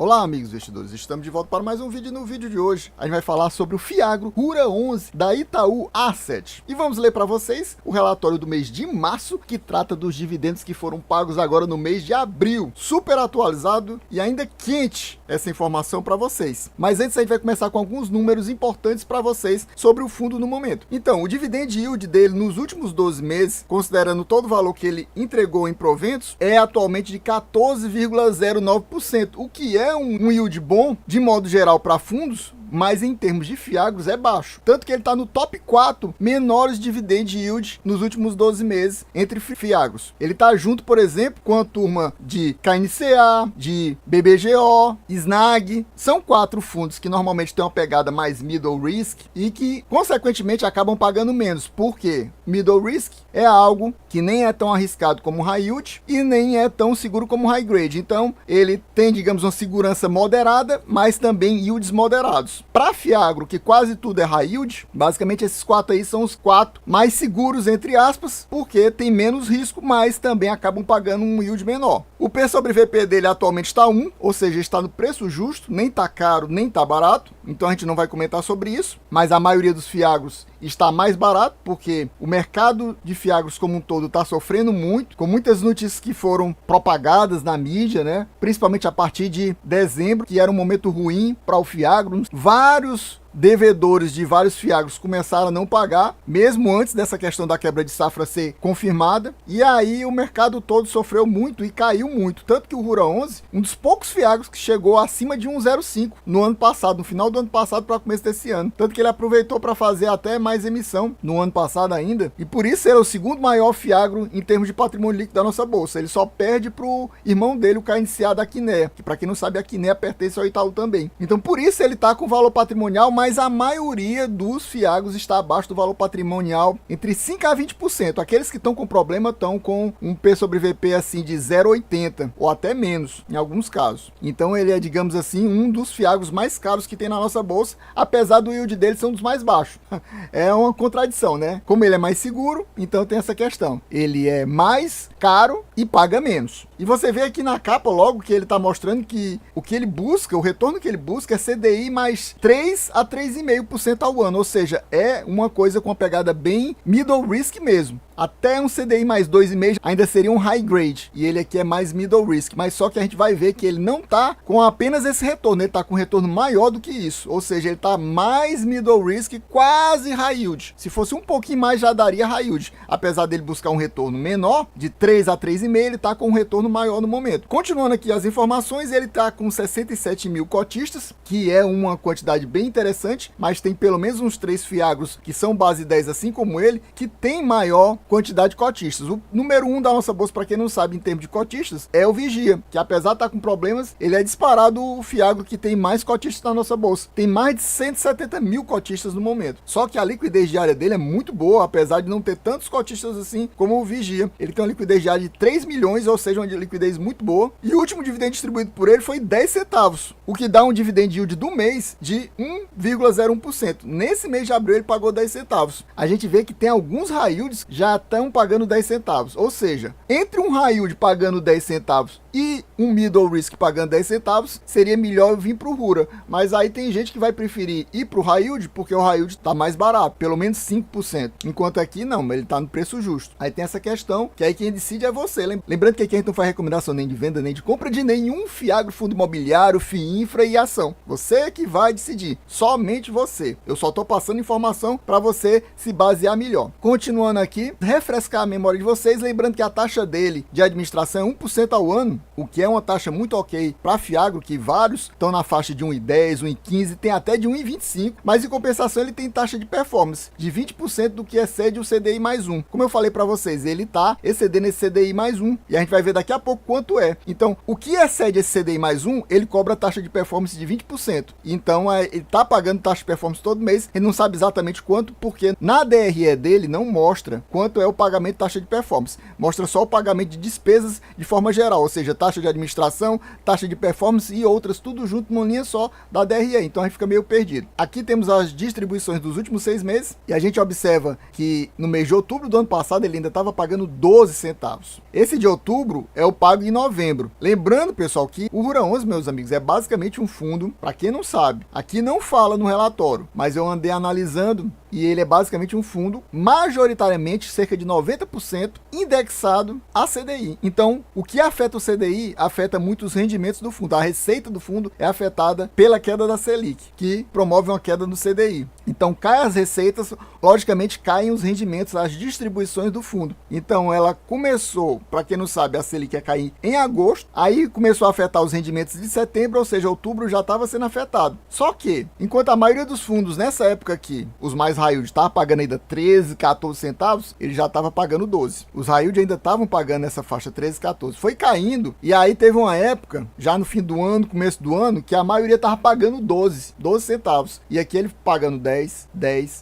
Olá amigos investidores, estamos de volta para mais um vídeo e no vídeo de hoje a gente vai falar sobre o Fiagro Rura 11 da Itaú Asset. E vamos ler para vocês o relatório do mês de março que trata dos dividendos que foram pagos agora no mês de abril. Super atualizado e ainda quente essa informação para vocês. Mas antes a gente vai começar com alguns números importantes para vocês sobre o fundo no momento. Então, o dividend yield dele nos últimos 12 meses, considerando todo o valor que ele entregou em proventos, é atualmente de 14,09%, o que é um yield bom, de modo geral, para fundos, mas em termos de Fiagros é baixo. Tanto que ele está no top 4 menores dividend yield nos últimos 12 meses entre Fiagros. Ele está junto, por exemplo, com a turma de KNCA, de BBGO, Snag. São 4 fundos que normalmente têm uma pegada mais middle risk e que, consequentemente, acabam pagando menos. Por quê? Middle risk é algo que nem é tão arriscado como high yield e nem é tão seguro como high grade. Então, ele tem, digamos, uma segurança moderada, mas também yields moderados. Para Fiagro, que quase tudo é high yield, basicamente esses 4 aí são os 4 mais seguros, entre aspas, porque tem menos risco, mas também acabam pagando um yield menor. O P sobre VP dele atualmente está 1, ou seja, está no preço justo, nem está caro, nem está barato, então a gente não vai comentar sobre isso, mas a maioria dos Fiagros está mais barato, porque o mercado de Fiagros como um todo está sofrendo muito, com muitas notícias que foram propagadas na mídia, né? Principalmente a partir de dezembro, que era um momento ruim para o Fiagro. Vários devedores de vários Fiagros começaram a não pagar, mesmo antes dessa questão da quebra de safra ser confirmada, e aí o mercado todo sofreu muito e caiu muito, tanto que o Rura 11, um dos poucos Fiagros que chegou acima de 1,05 no ano passado, no final do ano passado para começo desse ano, tanto que ele aproveitou para fazer até mais emissão no ano passado ainda, e por isso ele é o segundo maior Fiagro em termos de patrimônio líquido da nossa bolsa. Ele só perde pro irmão dele, o KNCA da Kinea, que para quem não sabe, a Kinea pertence ao Itaú também. Então por isso ele tá com valor patrimonial, mas a maioria dos Fiagros está abaixo do valor patrimonial, entre 5% a 20%. Aqueles que estão com problema estão com um P sobre VP assim de 0,80 ou até menos, em alguns casos. Então ele é, digamos assim, um dos Fiagros mais caros que tem na nossa bolsa, apesar do yield dele ser um dos mais baixos. É uma contradição, né? Como ele é mais seguro, então tem essa questão. Ele é mais caro e paga menos. E você vê aqui na capa logo que ele está mostrando que o que ele busca, o retorno que ele busca é CDI mais 3 a 3,5% ao ano, ou seja, é uma coisa com uma pegada bem middle risk mesmo. Até um CDI mais 2,5 ainda seria um high grade, e ele aqui é mais middle risk, mas só que a gente vai ver que ele não está com apenas esse retorno, ele está com um retorno maior do que isso, ou seja, ele está mais middle risk, quase high yield. Se fosse um pouquinho mais já daria high yield, apesar dele buscar um retorno menor, de 3 a 3,5, ele está com um retorno maior no momento. Continuando aqui as informações, ele está com 67 mil cotistas, que é uma quantidade bem interessante, mas tem pelo menos uns 3 Fiagros que são base 10, assim como ele, que tem maior quantidade de cotistas. O número 1 da nossa bolsa, para quem não sabe, em termos de cotistas, é o Vigia, que apesar de estar com problemas, ele é disparado o Fiagro que tem mais cotistas na nossa bolsa. Tem mais de 170 mil cotistas no momento. Só que a liquidez diária dele é muito boa, apesar de não ter tantos cotistas assim como o Vigia. Ele tem uma liquidez diária de 3 milhões, ou seja, uma liquidez muito boa. E o último dividendo distribuído por ele foi 10 centavos, o que dá um dividend yield do mês de 1,01%. Nesse mês de abril ele pagou 10 centavos. A gente vê que tem alguns high yields já estão pagando 10 centavos. Ou seja, entre um high yield pagando 10 centavos e um middle risk pagando 10 centavos, seria melhor eu vir para o Rura. Mas aí tem gente que vai preferir ir para o high yield porque o high yield está mais barato, pelo menos 5%. Enquanto aqui não, ele está no preço justo. Aí tem essa questão, que aí quem decide é você. Lembrando que aqui a gente não faz recomendação nem de venda, nem de compra de nenhum Fiagro, fundo imobiliário, FII, infra e ação. Você que vai decidir, somente você. Eu só estou passando informação para você se basear melhor. Continuando aqui, refrescar a memória de vocês, lembrando que a taxa dele de administração é 1% ao ano, o que é uma taxa muito ok para Fiagro, que vários estão na faixa de 1,10, 1,15, tem até de 1,25, mas em compensação ele tem taxa de performance de 20% do que excede o CDI mais 1. Como eu falei para vocês, ele está excedendo esse CDI mais 1, e a gente vai ver daqui a pouco quanto é. Então, o que excede esse CDI mais 1, ele cobra taxa de performance de 20%. Então, ele está pagando pagando taxa de performance todo mês, ele não sabe exatamente quanto, porque na DRE dele não mostra quanto é o pagamento de taxa de performance, mostra só o pagamento de despesas de forma geral, ou seja, taxa de administração, taxa de performance e outras, tudo junto numa linha só da DRE, então a gente fica meio perdido. Aqui temos as distribuições dos últimos 6 meses, e a gente observa que no mês de outubro do ano passado ele ainda estava pagando 12 centavos. Esse de outubro é o pago em novembro. Lembrando, pessoal, que o Rura 11, meus amigos, é basicamente um fundo, para quem não sabe, aqui não fala no relatório, mas eu andei analisando e ele é basicamente um fundo majoritariamente cerca de 90% indexado a CDI. Então, o que afeta o CDI afeta muito os rendimentos do fundo. A receita do fundo é afetada pela queda da Selic, que promove uma queda no CDI. Então, caem as receitas, logicamente caem os rendimentos, as distribuições do fundo. Então, ela começou, para quem não sabe, a Selic ia cair em agosto, aí começou a afetar os rendimentos de setembro, ou seja, outubro já estava sendo afetado. Só que, enquanto a maioria dos fundos nessa época aqui, os mais high yield estava pagando ainda 13, 14 centavos, ele já estava pagando 12. Os high yield ainda estavam pagando essa faixa 13, 14. Foi caindo, e aí teve uma época, já no fim do ano, começo do ano, que a maioria estava pagando 12 centavos. E aqui ele pagando 10,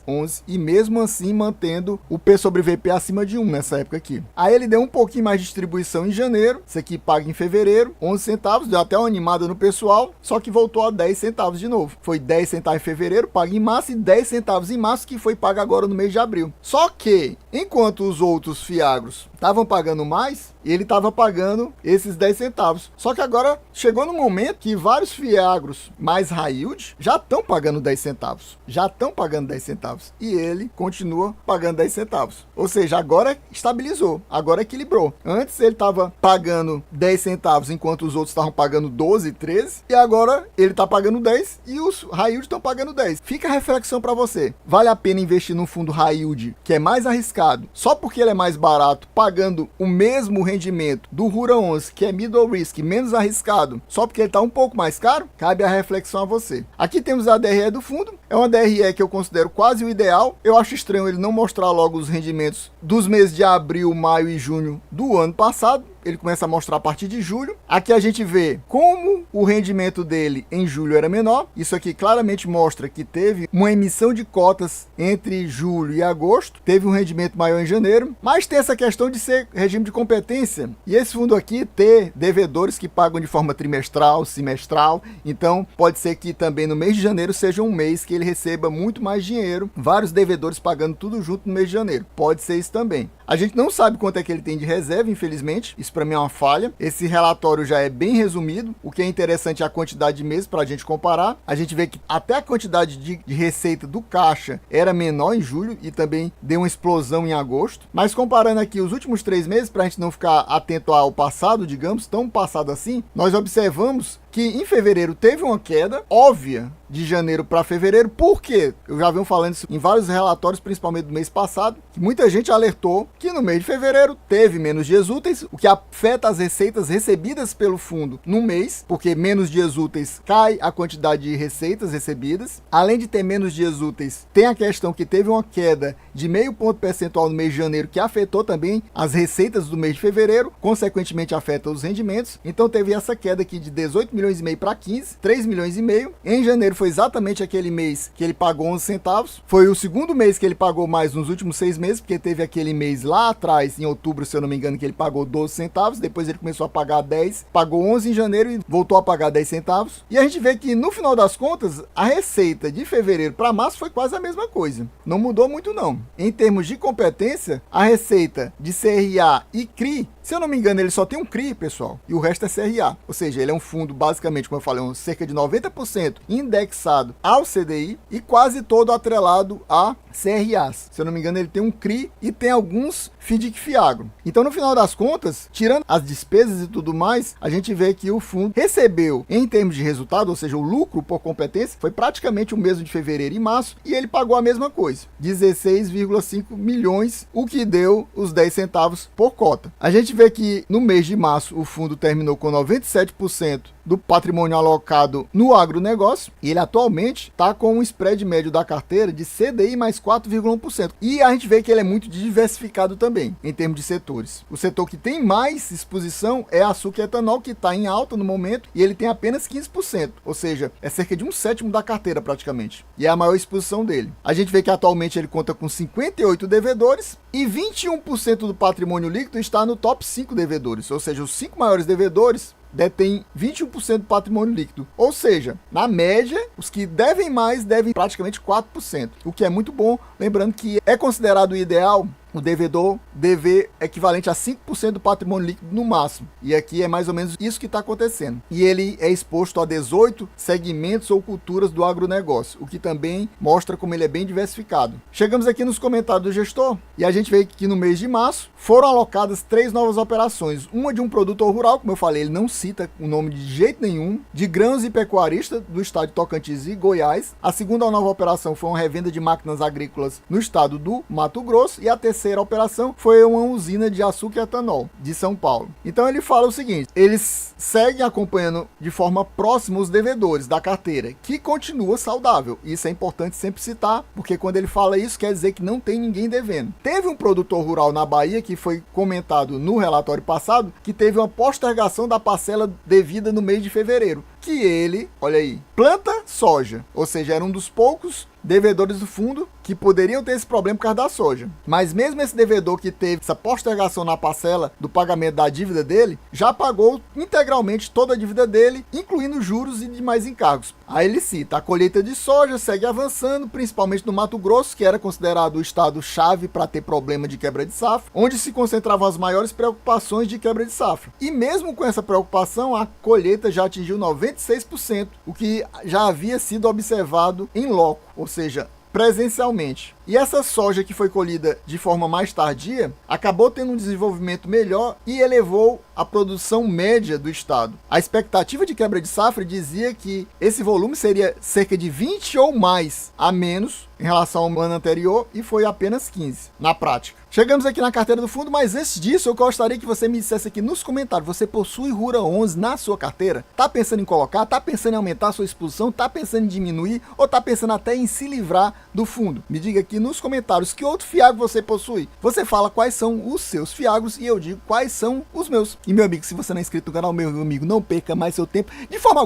11, e mesmo assim mantendo o P sobre VP acima de 1 nessa época aqui. Aí ele deu um pouquinho mais de distribuição em janeiro, isso aqui paga em fevereiro, 11 centavos, deu até uma animada no pessoal, só que voltou a 10 centavos de novo. Foi 10 centavos em fevereiro, paga em março, e 10 centavos em março, que foi pago agora no mês de abril. Só que, enquanto os outros fiagros estavam pagando mais, ele estava pagando esses 10 centavos. Só que agora chegou no momento que vários fiagros mais high yield já estão pagando 10 centavos. Já estão pagando 10 centavos. E ele continua pagando 10 centavos. Ou seja, agora estabilizou, agora equilibrou. Antes ele estava pagando 10 centavos, enquanto os outros estavam pagando 12, 13. E agora ele está pagando 10 e os high yield estão pagando 10. Fica a reflexão para você. Vale a pena investir num fundo high yield, que é mais arriscado, só porque ele é mais barato, pagando o mesmo rendimento do Rura 11, que é middle risk, menos arriscado, só porque ele está um pouco mais caro? Cabe a reflexão a você. Aqui temos a DRE do fundo, é uma DRE que eu considero quase o ideal. Eu acho estranho ele não mostrar logo os rendimentos dos meses de abril, maio e junho do ano passado. Ele começa a mostrar a partir de julho. Aqui a gente vê como o rendimento dele em julho era menor. Isso aqui claramente mostra que teve uma emissão de cotas entre julho e agosto. Teve um rendimento maior em janeiro. Mas tem essa questão de ser regime de competência. E esse fundo aqui ter devedores que pagam de forma trimestral, semestral. Então pode ser que também no mês de janeiro seja um mês que ele receba muito mais dinheiro. Vários devedores pagando tudo junto no mês de janeiro. Pode ser isso também. A gente não sabe quanto é que ele tem de reserva, infelizmente. Isso para mim é uma falha. Esse relatório já é bem resumido. O que é interessante é a quantidade de meses para a gente comparar. A gente vê que até a quantidade de receita do caixa era menor em julho e também deu uma explosão em agosto. Mas comparando aqui os últimos 3 meses, para a gente não ficar atento ao passado, digamos, tão passado assim, nós observamos que em fevereiro teve uma queda óbvia de janeiro para fevereiro. Por quê? Eu já venho falando isso em vários relatórios, principalmente do mês passado, que muita gente alertou que no mês de fevereiro teve menos dias úteis, o que afeta as receitas recebidas pelo fundo no mês, porque menos dias úteis cai a quantidade de receitas recebidas. Além de ter menos dias úteis, tem a questão que teve uma queda de meio ponto percentual no mês de janeiro, que afetou também as receitas do mês de fevereiro, consequentemente afeta os rendimentos. Então teve essa queda aqui de 18 milhões e meio para 15, 3 milhões e meio. Em janeiro foi exatamente aquele mês que ele pagou 11 centavos. Foi o segundo mês que ele pagou mais nos últimos 6 meses, porque teve aquele mês lá atrás, em outubro, se eu não me engano, que ele pagou 12 centavos. Depois ele começou a pagar 10, pagou 11 em janeiro e voltou a pagar 10 centavos. E a gente vê que no final das contas, a receita de fevereiro para março foi quase a mesma coisa. Não mudou muito não. Em termos de competência, a receita de CRA e CRI, se eu não me engano, ele só tem um CRI, pessoal, e o resto é CRA. Ou seja, ele é um fundo basicamente, como eu falei, cerca de 90% indexado ao CDI e quase todo atrelado a CRAs. Se eu não me engano, ele tem um CRI e tem alguns FDIC Fiagro. Então, no final das contas, tirando as despesas e tudo mais, a gente vê que o fundo recebeu, em termos de resultado, ou seja, o lucro por competência, foi praticamente o mesmo de fevereiro e março, e ele pagou a mesma coisa, 16,5 milhões, o que deu os 10 centavos por cota. A gente vê que no mês de março o fundo terminou com 97% do patrimônio alocado no agronegócio, e ele atualmente está com um spread médio da carteira de CDI mais 4,1%. E a gente vê que ele é muito diversificado também, em termos de setores. O setor que tem mais exposição é açúcar e etanol, que está em alta no momento, e ele tem apenas 15%, ou seja, é cerca de 1/7 da carteira praticamente, e é a maior exposição dele. A gente vê que atualmente ele conta com 58 devedores, e 21% do patrimônio líquido está no top 5 devedores, ou seja, os 5 maiores devedores detém 21% do patrimônio líquido. Ou seja, na média, os que devem mais devem praticamente 4%, o que é muito bom, lembrando que é considerado o ideal o devedor dever equivalente a 5% do patrimônio líquido no máximo. E aqui é mais ou menos isso que está acontecendo. E ele é exposto a 18 segmentos ou culturas do agronegócio, o que também mostra como ele é bem diversificado. Chegamos aqui nos comentários do gestor e a gente vê que no mês de março foram alocadas 3 novas operações. Uma de um produtor rural, como eu falei, ele não cita o nome de jeito nenhum, de grãos e pecuarista do estado de Tocantins e Goiás. A segunda nova operação foi uma revenda de máquinas agrícolas no estado do Mato Grosso, e a terceira operação foi uma usina de açúcar e etanol de São Paulo. Então ele fala o seguinte: eles seguem acompanhando de forma próxima os devedores da carteira, que continua saudável. Isso é importante sempre citar, porque quando ele fala isso, quer dizer que não tem ninguém devendo. Teve um produtor rural na Bahia, que foi comentado no relatório passado, que teve uma postergação da parcela devida no mês de fevereiro, que ele, olha aí, planta soja, ou seja, era um dos poucos devedores do fundo que poderiam ter esse problema por causa da soja. Mas mesmo esse devedor que teve essa postergação na parcela do pagamento da dívida dele, já pagou integralmente toda a dívida dele, incluindo juros e demais encargos. Aí ele cita: a colheita de soja segue avançando, principalmente no Mato Grosso, que era considerado o estado-chave para ter problema de quebra de safra, onde se concentravam as maiores preocupações de quebra de safra. E mesmo com essa preocupação, a colheita já atingiu 96%, o que já havia sido observado em loco, ou seja, presencialmente. E essa soja que foi colhida de forma mais tardia acabou tendo um desenvolvimento melhor e elevou a produção média do estado. A expectativa de quebra de safra dizia que esse volume seria cerca de 20 ou mais a menos em relação ao ano anterior, e foi apenas 15 na prática. Chegamos aqui na carteira do fundo, mas antes disso eu gostaria que você me dissesse aqui nos comentários: você possui Rura 11 na sua carteira? Tá pensando em colocar? Tá pensando em aumentar a sua exposição? Tá pensando em diminuir? Ou tá pensando até em se livrar do fundo? Me diga aqui nos comentários que outro fiagro você possui. Você fala quais são os seus fiagros e eu digo quais são os meus. E meu amigo, se você não é inscrito no canal, meu amigo, não perca mais seu tempo de forma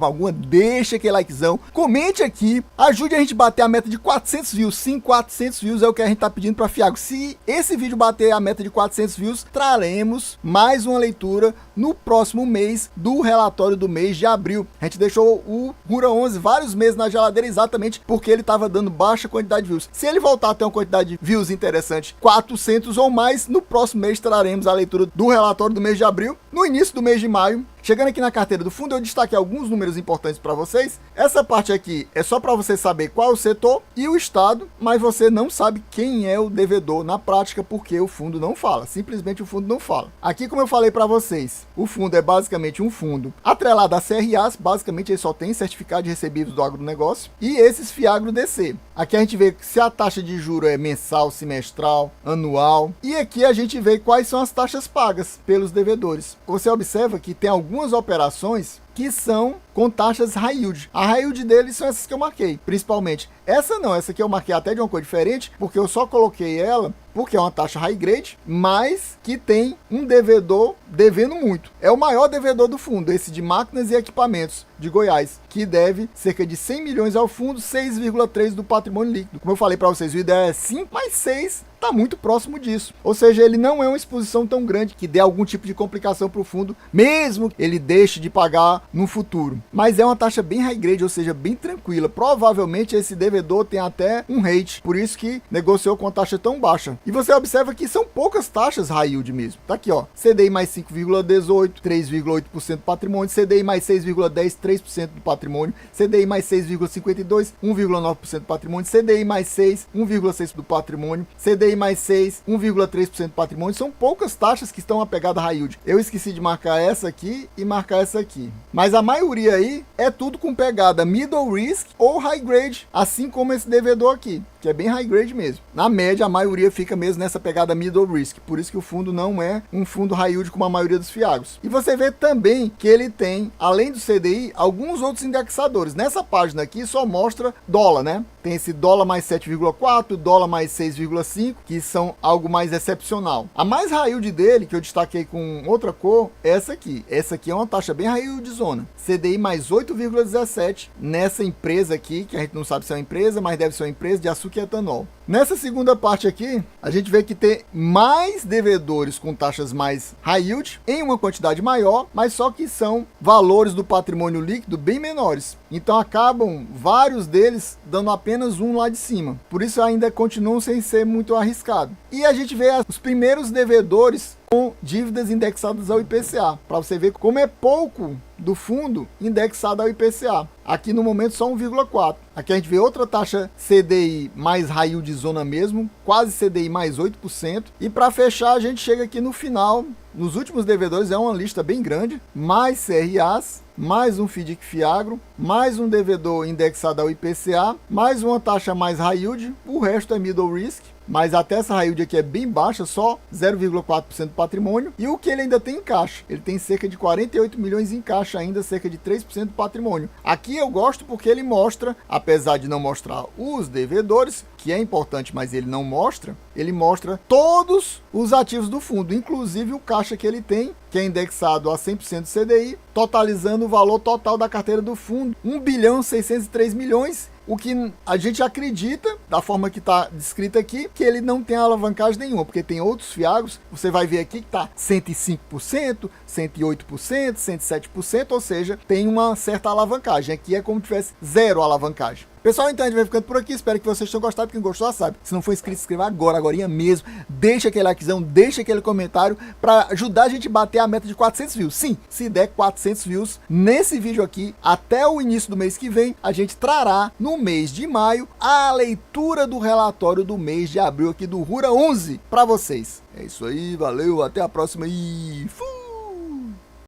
alguma, deixa aquele likezão, comente aqui, ajude a gente a bater a meta de 400 views. Sim, 400 views é o que a gente tá pedindo para fiagro. Se esse vídeo bater a meta de 400 views, traremos mais uma leitura no próximo mês do relatório do mês de abril. A gente deixou o Rura 11 vários meses na geladeira exatamente porque ele estava dando baixa quantidade de views. Se ele voltar a ter uma quantidade de views interessante, 400 ou mais, no próximo mês traremos a leitura do relatório do mês de abril. No início do mês de maio, chegando aqui na carteira do fundo, eu destaquei alguns números importantes para vocês. Essa parte aqui é só para você saber qual é o setor e o estado, mas você não sabe quem é o devedor na prática, porque o fundo não fala. Simplesmente o fundo não fala. Aqui, como eu falei para vocês, o fundo é basicamente um fundo atrelado a CRAs. Basicamente ele só tem certificado de recebíveis do agronegócio e esses fiagro DC. Aqui a gente vê se a taxa de juro é mensal, semestral, anual, e aqui a gente vê quais são as taxas pagas pelos devedores. Você observa que tem algumas operações que são com taxas high yield. A high yield deles são essas que eu marquei, principalmente. Essa não, essa aqui eu marquei até de uma cor diferente, porque eu só coloquei ela porque é uma taxa high grade, mas que tem um devedor devendo muito. É o maior devedor do fundo, esse de máquinas e equipamentos de Goiás, que deve cerca de 100 milhões ao fundo, 6,3 do patrimônio líquido. Como eu falei para vocês, o ideal é 5, mas 6 está muito próximo disso. Ou seja, ele não é uma exposição tão grande que dê algum tipo de complicação para o fundo, mesmo ele deixe de pagar no futuro. Mas é uma taxa bem high grade, ou seja, bem tranquila. Provavelmente esse devedor tem até um rate, por isso que negociou com taxa tão baixa. E você observa que são poucas taxas high yield mesmo. Tá aqui, ó, CDI mais 5,18, 3,8% do patrimônio, CDI mais 6,10, 3% do patrimônio, CDI mais 6,52, 1,9% do patrimônio, CDI mais 6, 1,6% do patrimônio, CDI mais 6, 1,3% do patrimônio. São poucas taxas que estão apegadas a high yield. Eu esqueci de marcar essa aqui e marcar essa aqui. Mas a maioria aí é tudo com pegada middle risk ou high grade, assim como esse devedor aqui. que é bem high grade mesmo. Na média, a maioria fica mesmo nessa pegada middle risk, por isso que o fundo não é um fundo high yield como a maioria dos fiagros. E você vê também que ele tem, além do CDI, alguns outros indexadores. Nessa página aqui só mostra dólar, né? Tem esse dólar mais 7,4, dólar mais 6,5, que são algo mais excepcional. A mais high yield dele, que eu destaquei com outra cor, é essa aqui. Essa aqui é uma taxa bem high yield zona. CDI mais 8,17 nessa empresa aqui, que a gente não sabe se é uma empresa, mas deve ser uma empresa de açúcar e etanol. Nessa segunda parte aqui, a gente vê que tem mais devedores com taxas mais high yield, em uma quantidade maior, mas só que são valores do patrimônio líquido bem menores. Então acabam vários deles dando apenas um lá de cima. Por isso ainda continuam sem ser muito arriscado. E a gente vê os primeiros devedores com dívidas indexadas ao IPCA, para você ver como é pouco do fundo indexado ao IPCA. Aqui no momento só 1,4. Aqui a gente vê outra taxa CDI mais high yield zona mesmo, quase CDI mais 8%. E para fechar, a gente chega aqui no final, nos últimos devedores, é uma lista bem grande, mais CRAs, mais um FDIC Fiagro, mais um devedor indexado ao IPCA, mais uma taxa mais high yield, o resto é middle risk. Mas até essa high yield aqui é bem baixa, só 0,4% do patrimônio. E o que ele ainda tem em caixa? Ele tem cerca de 48 milhões em caixa ainda, cerca de 3% do patrimônio. Aqui eu gosto porque ele mostra, apesar de não mostrar os devedores, que é importante, mas ele não mostra, ele mostra todos os ativos do fundo, inclusive o caixa que ele tem, que é indexado a 100% CDI, totalizando o valor total da carteira do fundo, 1.603 milhões, o que a gente acredita, da forma que está descrito aqui, que ele não tem alavancagem nenhuma, porque tem outros fiagros, você vai ver aqui que está 105%, 108%, 107%, ou seja, tem uma certa alavancagem. Aqui é como se tivesse zero alavancagem. Pessoal, então a gente vai ficando por aqui, espero que vocês tenham gostado, quem gostou já sabe, se não for inscrito, se inscreva agorinha mesmo, deixa aquele likezão, deixa aquele comentário para ajudar a gente a bater a meta de 400 views, sim, se der 400 views nesse vídeo aqui, até o início do mês que vem, a gente trará no mês de maio a leitura do relatório do mês de abril aqui do Rura 11 para vocês. É isso aí, valeu, até a próxima e fui!